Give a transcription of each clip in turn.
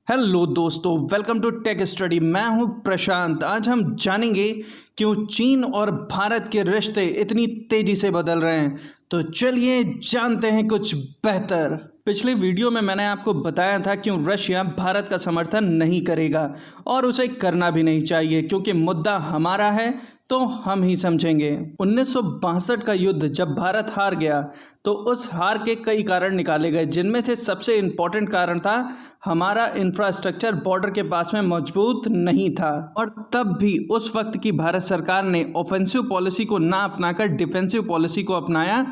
Hello दोस्तों, welcome to tech study. मैं हूं प्रशांत। आज हम जानेंगे क्यों चीन और भारत के रिश्ते इतनी तेजी से बदल रहे हैं। तो चलिए जानते हैं कुछ बेहतर। पिछले वीडियो में मैंने आपको बताया था क्यों रशिया भारत का समर्थन नहीं करेगा और उसे करना भी नहीं चाहिए, क्योंकि मुद्दा हमारा है तो हम ही समझेंगे। 1962 का युद्ध जब भारत हार गया तो उस हार के कई कारण निकाले गए, जिनमें से सबसे इम्पोर्टेंट कारण था हमारा इंफ्रास्ट्रक्चर बॉर्डर के पास में मजबूत नहीं था। और तब भी उस वक्त की भारत सरकार ने ऑफेंसिव पॉलिसी को ना अपनाकर डिफेंसिव पॉलिसी को अपनाया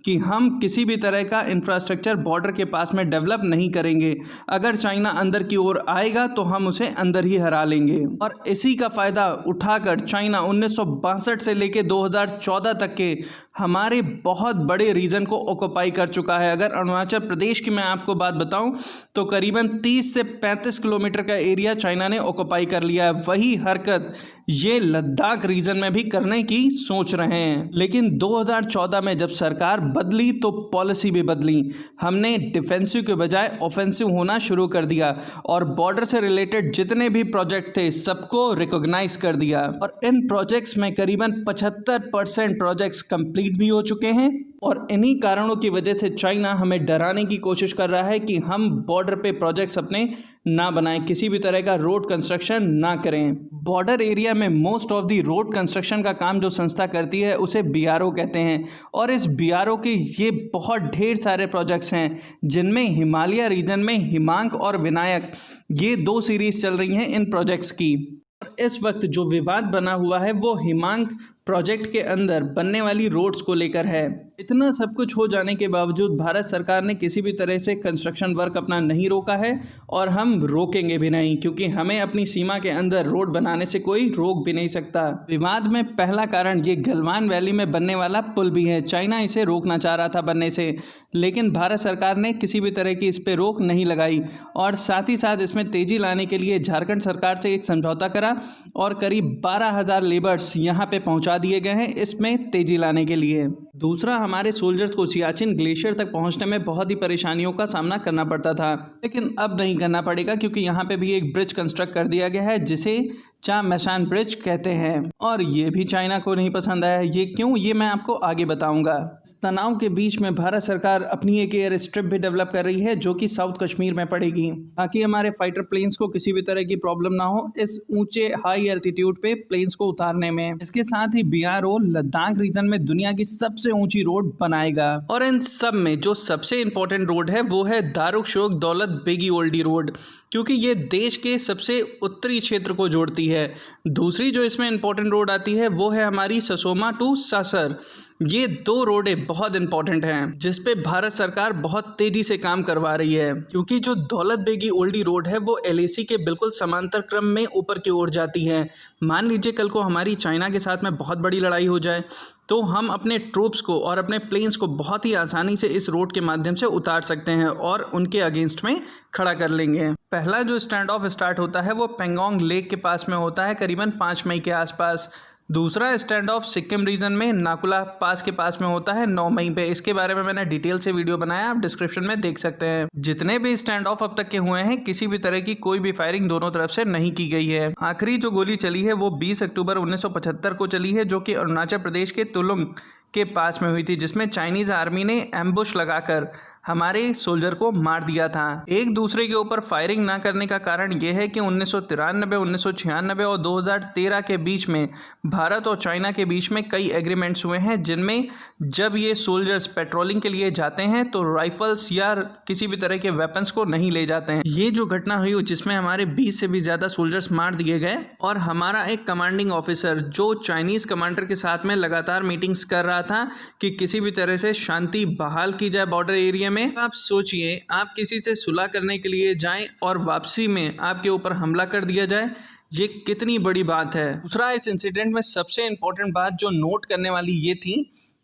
कि हम किसी भी तरह का इंफ्रास्ट्रक्चर बॉर्डर के पास में डेवलप नहीं करेंगे। अगर चाइना अंदर की ओर आएगा तो हम उसे अंदर ही हरा लेंगे। और इसी का फ़ायदा उठाकर चाइना 1962 से लेकर 2014 तक के हमारे बहुत बड़े रीजन को ऑक्युपाई कर चुका है। अगर अरुणाचल प्रदेश की मैं आपको बात बताऊं तो करीबन 30 से 35 किलोमीटर का एरिया चाइना ने ऑक्युपाई कर लिया है। वही हरकत ये लद्दाख रीजन में भी करने की सोच रहे हैं। लेकिन 2014 में जब सरकार बदली तो पॉलिसी भी बदली। हमने डिफेंसिव के बजाय ऑफेंसिव होना शुरू कर दिया और बॉर्डर से रिलेटेड जितने भी प्रोजेक्ट थे सबको रिकॉग्नाइज कर दिया। और इन प्रोजेक्ट्स में करीबन 75% प्रोजेक्ट्स कंप्लीट भी हो चुके हैं। और इन्हीं कारणों की वजह से चाइना हमें डराने की कोशिश कर रहा है कि हम बॉर्डर पे प्रोजेक्ट्स अपने ना बनाएं, किसी भी तरह का रोड कंस्ट्रक्शन ना करें। बॉर्डर एरिया में most of the road construction का काम जो संस्था करती है उसे बीआरओ कहते हैं। और इस बीआरओ के ये बहुत ढेर सारे प्रोजेक्ट्स हैं, जिनमें हिमालय रीजन में हिमांक और विनायक ये 2 सीरीज चल रही हैं इन प्रोजेक्ट्स की। और इस वक्त जो विवाद बना हुआ है वो हिमांक प्रोजेक्ट के अंदर बनने वाली रोड्स को लेकर है। इतना सब कुछ हो जाने के बावजूद भारत सरकार ने किसी भी तरह से कंस्ट्रक्शन वर्क अपना नहीं रोका है और हम रोकेंगे भी नहीं, क्योंकि हमें अपनी सीमा के अंदर रोड बनाने से कोई रोक भी नहीं सकता। विवाद में पहला कारण ये गलवान वैली में बनने वाला पुल भी है। चाइना इसे रोकना चाह रहा था बनने से, लेकिन भारत सरकार ने किसी भी तरह की इस पर रोक नहीं लगाई। और साथ ही साथ इसमें तेजी लाने के लिए झारखंड सरकार से एक समझौता करा और करीब 12,000 लेबर्स यहाँ पे पहुँचा दिए गए हैं इसमें तेजी लाने के लिए। दूसरा, हमारे सोल्जर्स को सियाचिन ग्लेशियर तक पहुंचने में बहुत ही परेशानियों का सामना करना पड़ता था, लेकिन अब नहीं करना पड़ेगा, क्योंकि यहाँ पे भी एक ब्रिज कंस्ट्रक्ट कर दिया गया है जिसे चामेशान ब्रिज कहते हैं। और ये भी चाइना को नहीं पसंद आया। ये क्यों, ये मैं आपको आगे बताऊंगा। तनाव के बीच में भारत सरकार अपनी एक एयर स्ट्रिप भी डेवलप कर रही है जो कि साउथ कश्मीर में पड़ेगी, ताकि हमारे फाइटर प्लेन्स को किसी भी तरह की प्रॉब्लम ना हो इस ऊंचे हाई एल्टीट्यूड पे प्लेन्स को उतारने में। इसके साथ ही बीआरओ लद्दाख रीजन में दुनिया की सबसे ऊंची रोड बनाएगा। और इन सब में जो सबसे इंपॉर्टेंट रोड है वो है दारुक-शोक दौलत बेगी ओल्डी रोड, क्योंकि ये देश के सबसे उत्तरी क्षेत्र को जोड़ती है। दूसरी जो इसमें इंपॉर्टेंट रोड आती है वो है हमारी ससोमा टू सासर। ये 2 रोडें बहुत इंपॉर्टेंट हैं, जिस पे भारत सरकार बहुत तेजी से काम करवा रही है, क्योंकि जो दौलत बेगी ओल्डी रोड है वो एलएसी के बिल्कुल समांतर क्रम में ऊपर की ओर जाती है। मान लीजिए कल को हमारी चाइना के साथ में बहुत बड़ी लड़ाई हो जाए तो हम अपने ट्रूप्स को और अपने प्लेन्स को बहुत ही आसानी से इस रोड के माध्यम से उतार सकते हैं और उनके अगेंस्ट में खड़ा कर लेंगे। पहला जो स्टैंड ऑफ स्टार्ट होता है वो पेंगोंग लेक के पास में होता है, करीबन 5 मई के आसपास। दूसरा स्टैंड ऑफ सिक्किम रीजन में नाकुला पास के पास में होता है 9 मई पे। इसके बारे में मैंने डिटेल से वीडियो बनाया, आप डिस्क्रिप्शन में देख सकते हैं। जितने भी स्टैंड ऑफ अब तक के हुए हैं किसी भी तरह की कोई भी फायरिंग दोनों तरफ से नहीं की गई है। आखिरी जो गोली चली है वो 20 अक्टूबर 1975 को चली है, जो कि अरुणाचल प्रदेश के तुलुंग के पास में हुई थी, जिसमें चाइनीज आर्मी ने एम्बुश लगाकर हमारे सोल्जर को मार दिया था। एक दूसरे के ऊपर फायरिंग ना करने का कारण यह है कि 1993, 1996 और 2013 के बीच में भारत और चाइना के बीच में कई एग्रीमेंट्स हुए हैं, जिनमें जब ये सोल्जर्स पेट्रोलिंग के लिए जाते हैं तो राइफल्स या किसी भी तरह के वेपन्स को नहीं ले जाते हैं। ये जो घटना हुई जिसमें हमारे 20 से भी ज़्यादा सोल्जर्स मार दिए गए और हमारा एक कमांडिंग ऑफिसर जो चाइनीज़ कमांडर के साथ में लगातार मीटिंग्स कर रहा था कि किसी भी तरह से शांति बहाल की जाए बॉर्डर एरिया में। आप सोचिए, आप किसी से सुलह करने के लिए जाएं और वापसी में आपके ऊपर हमला कर दिया जाए, ये कितनी बड़ी बात है। दूसरा, इस इंसिडेंट में सबसे इंपॉर्टेंट बात जो नोट करने वाली ये थी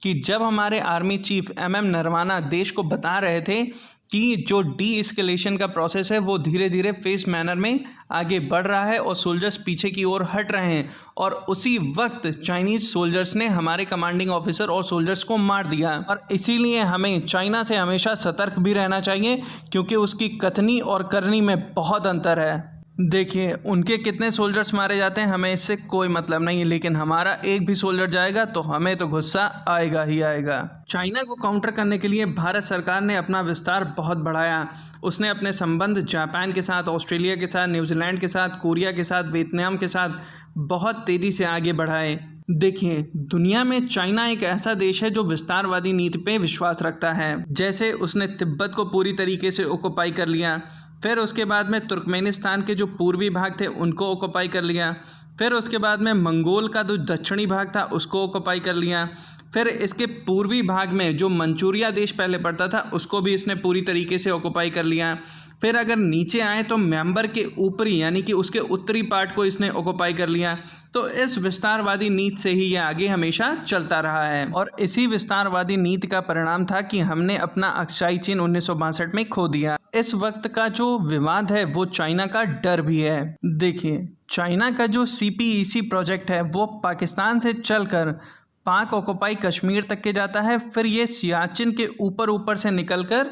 कि जब हमारे आर्मी चीफ MM नरवाना देश को बता रहे थे कि जो डी एस्केलेशन का प्रोसेस है वो धीरे धीरे फेस मैनर में आगे बढ़ रहा है और सोल्जर्स पीछे की ओर हट रहे हैं, और उसी वक्त चाइनीज़ सोल्जर्स ने हमारे कमांडिंग ऑफिसर और सोल्जर्स को मार दिया। और इसीलिए हमें चाइना से हमेशा सतर्क भी रहना चाहिए, क्योंकि उसकी कथनी और करनी में बहुत अंतर है। देखिए, उनके कितने सोल्जर्स मारे जाते हैं हमें इससे कोई मतलब नहीं है, लेकिन हमारा एक भी सोल्जर जाएगा तो हमें तो गुस्सा आएगा ही आएगा। चाइना को काउंटर करने के लिए भारत सरकार ने अपना विस्तार बहुत बढ़ाया। उसने अपने संबंध जापान के साथ, ऑस्ट्रेलिया के साथ, न्यूजीलैंड के साथ, कोरिया के साथ, वियतनाम के साथ बहुत तेज़ी से आगे बढ़ाए। देखिए, दुनिया में चाइना एक ऐसा देश है जो विस्तारवादी नीति पे विश्वास रखता है। जैसे उसने तिब्बत को पूरी तरीके से ऑक्युपाई कर लिया, फिर उसके बाद में तुर्कमेनिस्तान के जो पूर्वी भाग थे उनको ऑक्युपाई कर लिया, फिर उसके बाद में मंगोल का जो दक्षिणी भाग था उसको ऑक्युपाई कर लिया, फिर इसके पूर्वी भाग में जो मंचूरिया देश पहले पड़ता था उसको भी इसने पूरी तरीके से ऑक्युपाई कर लिया। फिर अगर नीचे आए तो म्यांमार के ऊपरी यानी कि उसके उत्तरी पार्ट को इसने ऑक्युपाई कर लिया। तो इस विस्तारवादी नीति से ही ये आगे हमेशा चलता रहा है, और इसी विस्तारवादी नीति का परिणाम था कि हमने अपना अक्साई चीन 1962 में खो दिया। इस वक्त का जो विवाद है वो चाइना का डर भी है। देखिए, चाइना का जो CPEC प्रोजेक्ट है वो पाकिस्तान से चलकर पाक ऑक्युपाई कश्मीर तक के जाता है, फिर ये सियाचिन के ऊपर से निकलकर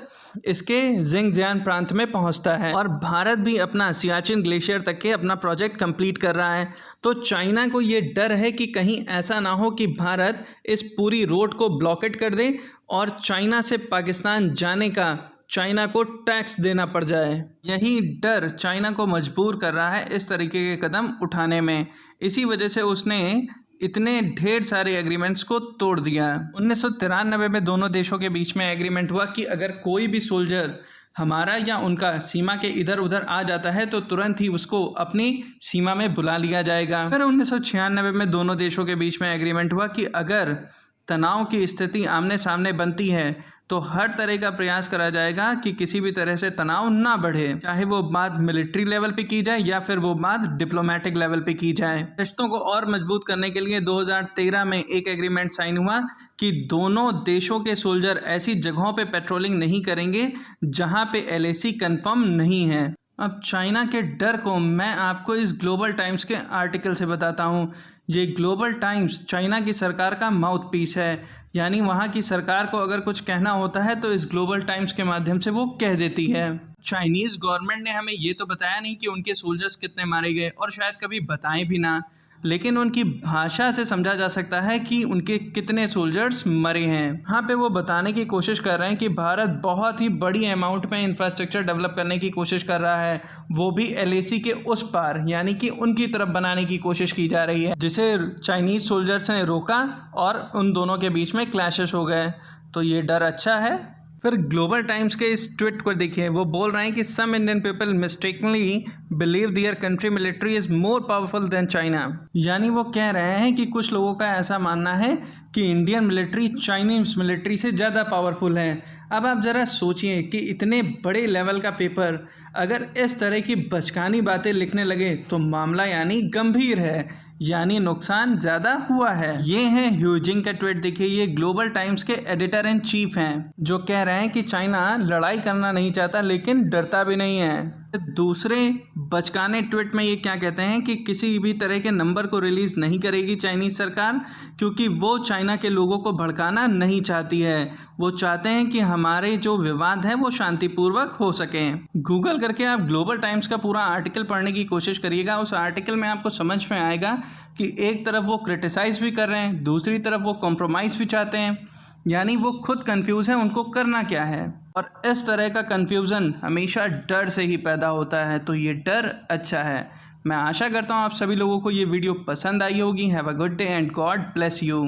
इसके जिंगजियान प्रांत में पहुंचता है, और भारत भी अपना सियाचिन ग्लेशियर तक के अपना प्रोजेक्ट कंप्लीट कर रहा है। तो चाइना को ये डर है कि कहीं ऐसा ना हो कि भारत इस पूरी रोड को ब्लॉकेट कर दे और चाइना से पाकिस्तान जाने का चाइना को टैक्स देना पड़ जाए। यही डर चाइना को मजबूर कर रहा है इस तरीके के कदम उठाने में। इसी वजह से उसने इतने ढेर सारे एग्रीमेंट्स को तोड़ दिया। 1993 में दोनों देशों के बीच में एग्रीमेंट हुआ कि अगर कोई भी सोल्जर हमारा या उनका सीमा के इधर उधर आ जाता है तो तुरंत ही उसको अपनी सीमा में बुला लिया जाएगा। फिर 1996 में दोनों देशों के बीच में एग्रीमेंट हुआ कि अगर तनाव की स्थिति आमने सामने बनती है तो हर तरह का प्रयास करा जाएगा कि किसी भी तरह से तनाव ना बढ़े, चाहे वो बात मिलिट्री लेवल पे की जाए या फिर वो बात डिप्लोमेटिक लेवल पे की जाए। रिश्तों को और मजबूत करने के लिए 2013 में एक एग्रीमेंट साइन हुआ कि दोनों देशों के सोल्जर ऐसी जगहों पे पेट्रोलिंग नहीं करेंगे जहां पे LAC कंफर्म नहीं है। अब चाइना के डर को मैं आपको इस ग्लोबल टाइम्स के आर्टिकल से बताता हूँ। ये ग्लोबल टाइम्स चाइना की सरकार का माउथ पीस है, यानी वहाँ की सरकार को अगर कुछ कहना होता है तो इस ग्लोबल टाइम्स के माध्यम से वो कह देती है। चाइनीज़ गवर्नमेंट ने हमें ये तो बताया नहीं कि उनके सोल्जर्स कितने मारे गए, और शायद कभी बताएं भी ना, लेकिन उनकी भाषा से समझा जा सकता है कि उनके कितने सोल्जर्स मरे हैं। यहाँ पे वो बताने की कोशिश कर रहे हैं कि भारत बहुत ही बड़ी अमाउंट में इंफ्रास्ट्रक्चर डेवलप करने की कोशिश कर रहा है, वो भी LAC के उस पार, यानी कि उनकी तरफ बनाने की कोशिश की जा रही है, जिसे चाइनीज़ सोल्जर्स ने रोका और उन दोनों के बीच में क्लैशेस हो गए। तो ये डर अच्छा है। फिर ग्लोबल टाइम्स के इस ट्वीट को देखिए, वो बोल रहे हैं कि some Indian people mistakenly believe their country military is more powerful than China. यानी वो कह रहे हैं कि कुछ लोगों का ऐसा मानना है कि इंडियन मिलिट्री चाइनीज़ मिलिट्री से ज़्यादा पावरफुल है। अब आप ज़रा सोचिए कि इतने बड़े लेवल का पेपर अगर इस तरह की बचकानी बातें लिखने लगे तो मामला यानी गंभीर है, यानी नुकसान ज़्यादा हुआ है। ये है ह्यूजिंग का ट्वीट। देखिए, ये ग्लोबल टाइम्स के एडिटर इन चीफ हैं, जो कह रहे हैं कि चाइना लड़ाई करना नहीं चाहता लेकिन डरता भी नहीं है। दूसरे बचकाने ट्वीट में ये क्या कहते हैं कि किसी भी तरह के नंबर को रिलीज़ नहीं करेगी चाइनीज़ सरकार, क्योंकि वो चाइना के लोगों को भड़काना नहीं चाहती है। वो चाहते हैं कि हमारे जो विवाद हैं वो शांतिपूर्वक हो सकें। गूगल करके आप ग्लोबल टाइम्स का पूरा आर्टिकल पढ़ने की कोशिश करिएगा। उस आर्टिकल में आपको समझ में आएगा कि एक तरफ वो क्रिटिसाइज़ भी कर रहे हैं, दूसरी तरफ वो कॉम्प्रोमाइज़ भी चाहते हैं, यानी वो खुद कंफ्यूज है उनको करना क्या है। और इस तरह का कंफ्यूजन हमेशा डर से ही पैदा होता है, तो ये डर अच्छा है। मैं आशा करता हूँ आप सभी लोगों को ये वीडियो पसंद आई होगी। Have a good day and God bless you.